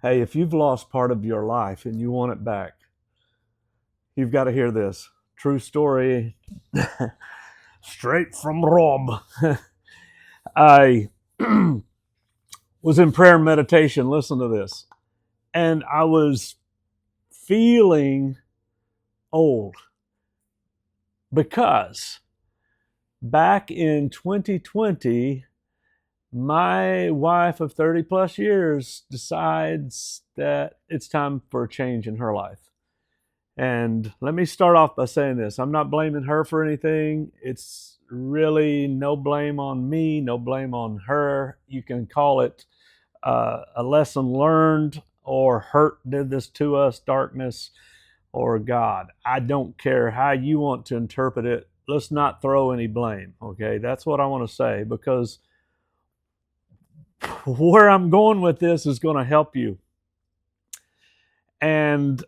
Hey, if you've lost part of your life and you want it back, you've got to hear this. True story, straight from Rob. I was in prayer and meditation. Listen to this. And I was feeling old because back in 2020, my wife of 30 plus years decides that it's time for a change in her life. And let me start off by saying this. I'm not blaming her for anything. It's really no blame on me, no blame on her. You can call it a lesson learned, or hurt did this to us, darkness, or God. I don't care how you want to interpret it. Let's not throw any blame, okay? That's what I want to say, because where I'm going with this is going to help you. And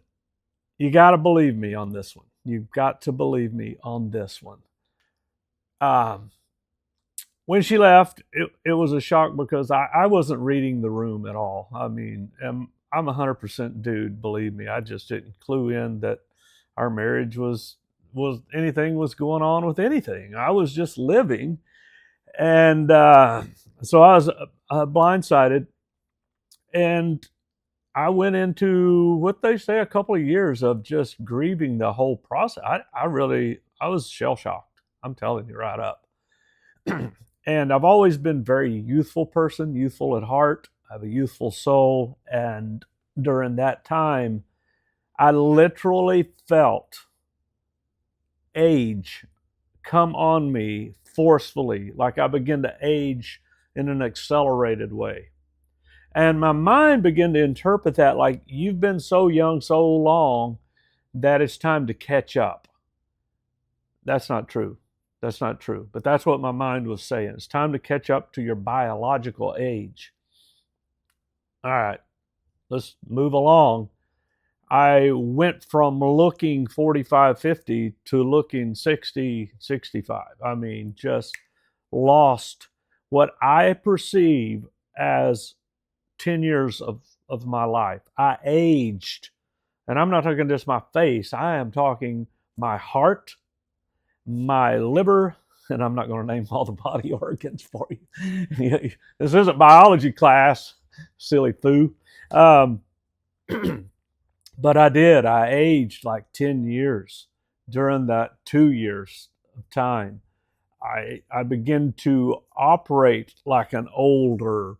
you got to believe me on this one. You've got to believe me on this one. Um, when she left, it was a shock because I wasn't reading the room at all. I mean, I'm 100% dude, believe me. I just didn't clue in that our marriage was anything was going on with anything. I was just living. And so I was blindsided. And I went into what they say a couple of years of just grieving the whole process. I was shell shocked. I'm telling you right up. And I've always been very youthful person, youthful at heart. I have a youthful soul. And during that time, I literally felt age come on me forcefully, like I began to age in an accelerated way. And my mind began to interpret that like you've been so young so long that it's time to catch up. That's not true. That's not true. But that's what my mind was saying. It's time to catch up to your biological age. All right, let's move along. I went from looking 45, 50 to looking 60, 65. I mean, just lost what I perceive as 10 years of my life. I aged. And I'm not talking just my face, I am talking my heart, my liver, and I'm not going to name all the body organs for you. This isn't biology class, silly foo. Um, but I did. I aged like 10 years during that 2 years of time. I began to operate like an older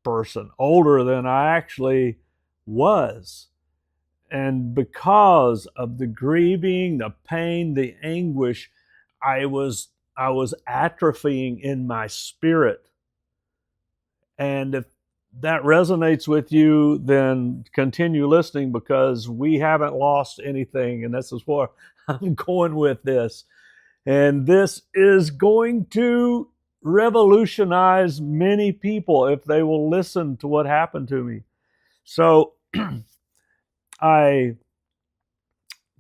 person, older than I actually was. And because of the grieving, the pain, the anguish, I was I was atrophying in my spirit. And if that resonates with you, then continue listening because we haven't lost anything. And this is where I'm going with this. And this is going to revolutionize many people if they will listen to what happened to me. So I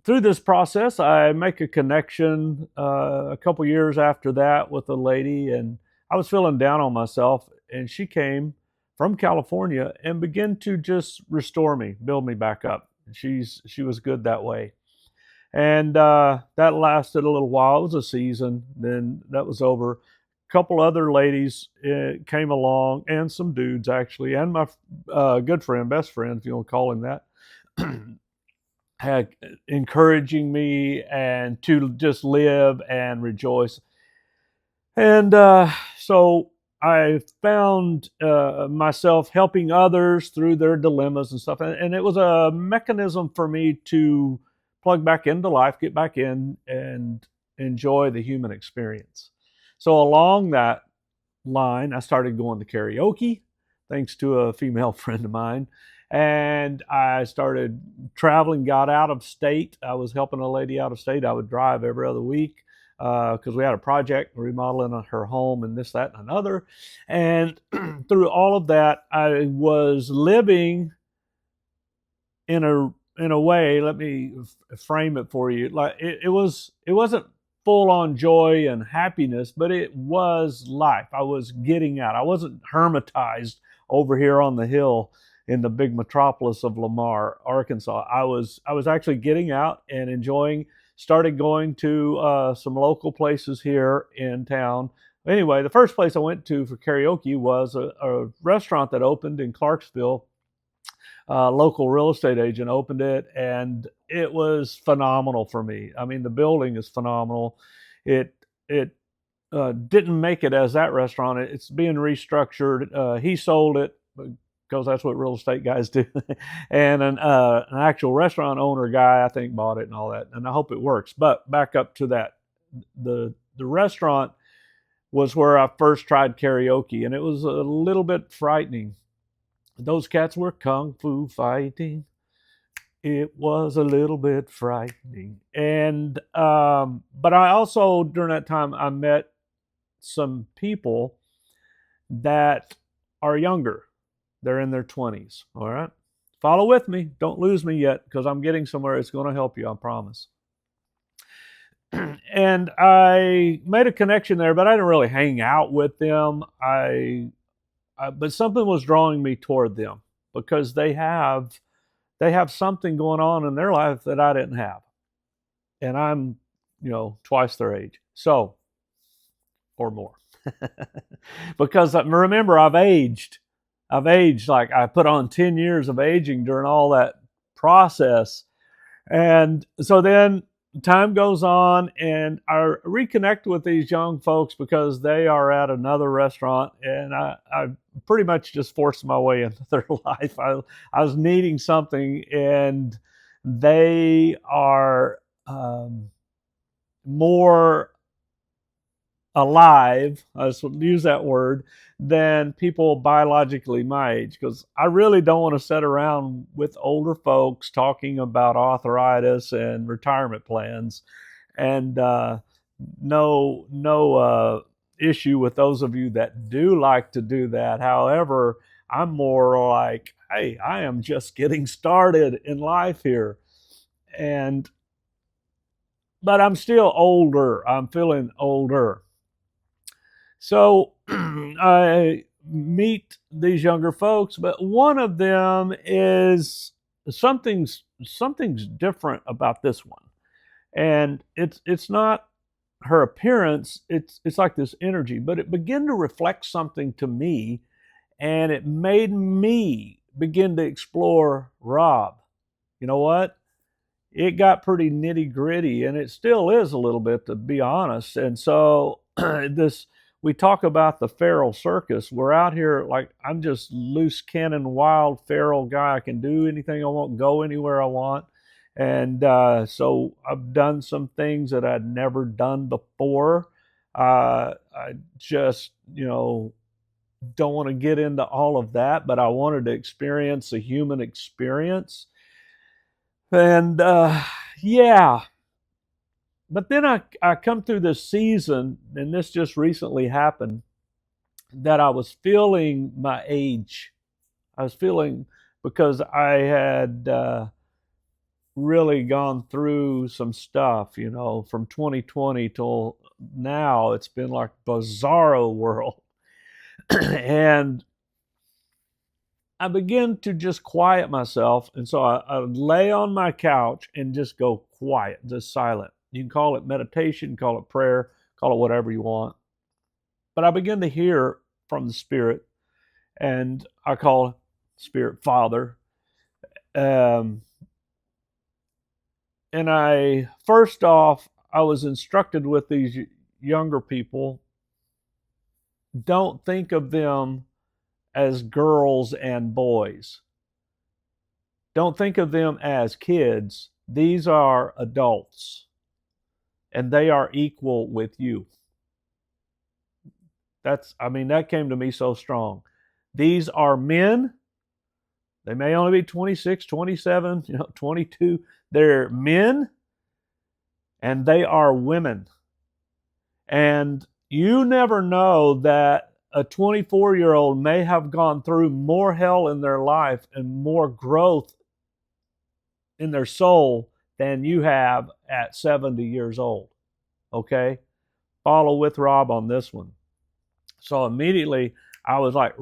through this process, I make a connection a couple years after that with a lady, and I was feeling down on myself, and she came from California and began to just restore me, build me back up. She was good that way, and that lasted a little while. It was a season, then that was over. A couple other ladies came along, and some dudes actually, and my good friend, best friend, if you want to call him that. Had encouraging me and to just live and rejoice. And so I found myself helping others through their dilemmas and stuff. And it was a mechanism for me to plug back into life, get back in, and enjoy the human experience. So along that line, I started going to karaoke, thanks to a female friend of mine. And I started traveling, got out of state. I was helping a lady out of state. I would drive every other week because we had a project remodeling her home and this, that, and another. And through all of that, I was living in a way. Let me frame it for you. Like it wasn't full on joy and happiness, but it was life. I was getting out. I wasn't hermitized over here on the hill in the big metropolis of Lamar, Arkansas. I was actually getting out and enjoying. Started going to some local places here in town. Anyway, the first place I went to for karaoke was a restaurant that opened in Clarksville. Local real estate agent opened it, and it was phenomenal for me. I mean, the building is phenomenal. It didn't make it as that restaurant. It's being restructured. He sold it because that's what real estate guys do. And an actual restaurant owner guy, I think, bought it and all that. And I hope it works. But back up to that, the restaurant was where I first tried karaoke, and it was a little bit frightening. Those cats were kung fu fighting. It was a little bit frightening. And but I also during that time I met some people that are younger. They're in their 20s. All right. Follow with me. Don't lose me yet, because I'm getting somewhere. It's going to help you, I promise. And I made a connection there, but I didn't really hang out with them. But something was drawing me toward them, because they have something going on in their life that I didn't have, and I'm twice their age, so or more. Because remember, I've aged, like I put on 10 years of aging during all that process. And so then time goes on, and I reconnect with these young folks because they are at another restaurant, and I pretty much just forced my way into their life. I was needing something, and they are more alive, let's use that word, than people biologically my age, because I really don't want to sit around with older folks talking about arthritis and retirement plans. And no issue with those of you that do like to do that. However, I'm more like, hey, I am just getting started in life here. And but I'm still older. I'm feeling older. So I meet these younger folks, but one of them is something's different about this one, and it's not her appearance. It's like this energy, but it began to reflect something to me, and it made me begin to explore Rob. You know what? It got pretty nitty gritty, and it still is a little bit, to be honest. And so this we talk about the feral circus. We're out here like I'm just loose cannon, wild feral guy. I can do anything I want, go anywhere I want. And so I've done some things that I'd never done before. I just, don't want to get into all of that, but I wanted to experience a human experience. And yeah, but then I come through this season, and this just recently happened, that I was feeling my age. I was feeling, because I had really gone through some stuff, from 2020 till now. It's been like bizarro world. And I begin to just quiet myself. And so I lay on my couch and just go quiet, just silent. You can call it meditation, call it prayer, call it whatever you want. But I begin to hear from the Spirit, and I call Spirit Father. And first off, I was instructed with these younger people, don't think of them as girls and boys. Don't think of them as kids. These are adults, and they are equal with you. That came to me so strong. These are men. They may only be 26, 27, 22. They're men, and they are women. And you never know that a 24-year-old may have gone through more hell in their life and more growth in their soul than you have at 70 years old. Okay? Follow with Rob on this one. So immediately I was like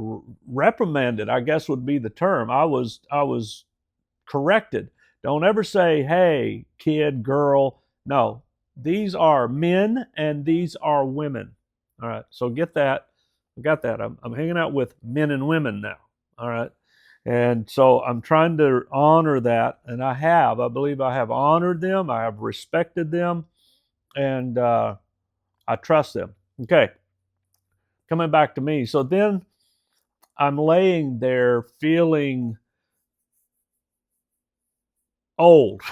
reprimanded, I guess would be the term. I was corrected. Don't ever say, hey, kid, girl. No, these are men and these are women. All right, so get that. I got that. I'm hanging out with men and women now. All right. And so I'm trying to honor that, and I have. I believe I have honored them, I have respected them, and I trust them. Okay, coming back to me. So then I'm laying there feeling old.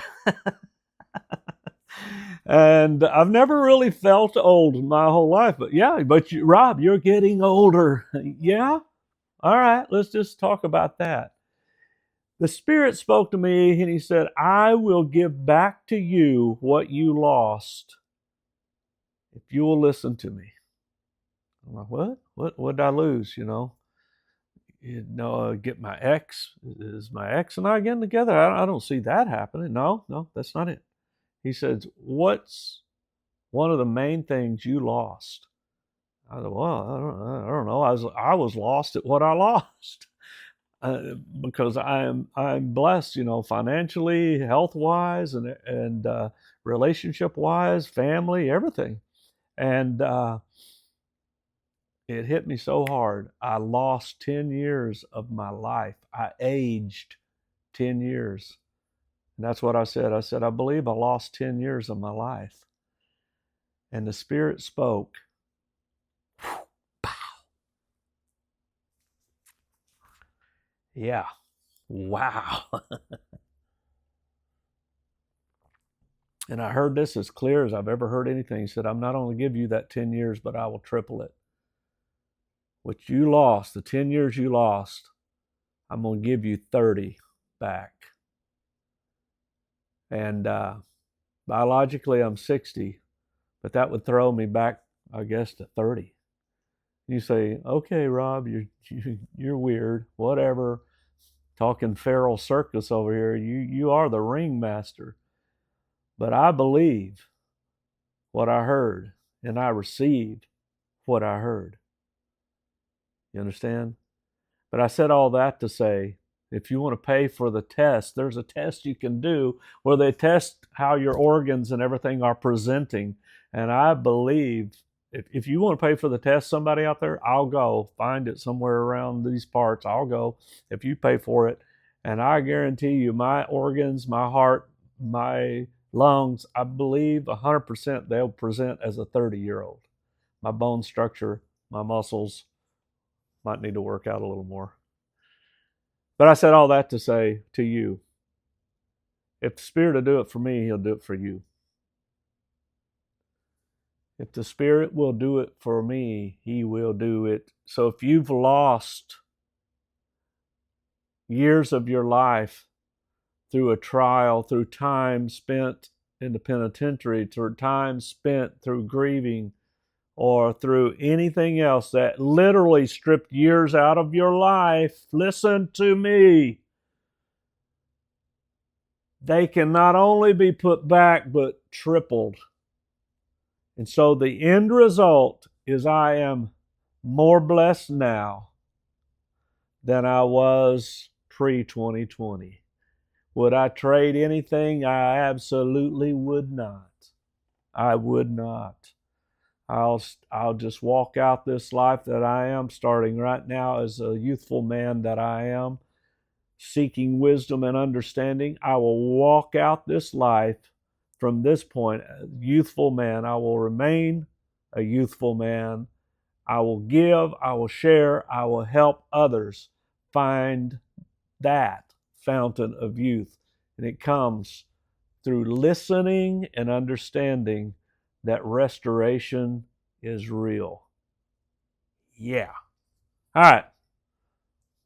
And I've never really felt old my whole life, but yeah, but Rob, you're getting older. Yeah, all right, let's just talk about that. The Spirit spoke to me and He said, I will give back to you what you lost if you will listen to me. I'm like, what did I lose? Get my ex. Is my ex and I getting together? I don't see that happening. No, that's not it. He says, what's one of the main things you lost? I said, well, I don't know. I was lost at what I lost. Because I'm blessed, financially, health wise, and relationship wise, family, everything. And it hit me so hard. I lost 10 years of my life. I aged 10 years. And that's what I said. I said, I believe I lost 10 years of my life. And the Spirit spoke. Yeah. Wow. And I heard this as clear as I've ever heard anything. He said, I'm not only give you that 10 years, but I will triple it. What you lost, the 10 years you lost, I'm going to give you 30 back. And biologically, I'm 60, but that would throw me back, I guess, to 30. You say, okay, Rob, you're weird, whatever. Talking feral circus over here. You are the ringmaster. But I believe what I heard, and I received what I heard. You understand? But I said all that to say, if you want to pay for the test, there's a test you can do where they test how your organs and everything are presenting. And I believe if you want to pay for the test, somebody out there, I'll go find it somewhere around these parts. I'll go if you pay for it. And I guarantee you, my organs, my heart, my lungs, I believe 100% they'll present as a 30-year-old. My bone structure, my muscles might need to work out a little more. But I said all that to say to you, if the Spirit will do it for me, He'll do it for you. If the Spirit will do it for me, He will do it. So if you've lost years of your life through a trial, through time spent in the penitentiary, through time spent through grieving, or through anything else that literally stripped years out of your life, listen to me. They can not only be put back, but tripled. And so the end result is I am more blessed now than I was pre-2020. Would I trade anything? I absolutely would not. I would not. I'll just walk out this life that I am, starting right now as a youthful man that I am, seeking wisdom and understanding. I will walk out this life from this point, a youthful man. I will remain a youthful man. I will give, I will share, I will help others find that fountain of youth. And it comes through listening and understanding that restoration is real. Yeah. All right.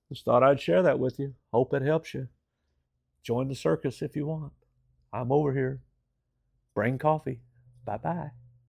Just thought I'd share that with you. Hope it helps you. Join the circus if you want. I'm over here. Bring coffee. Bye-bye.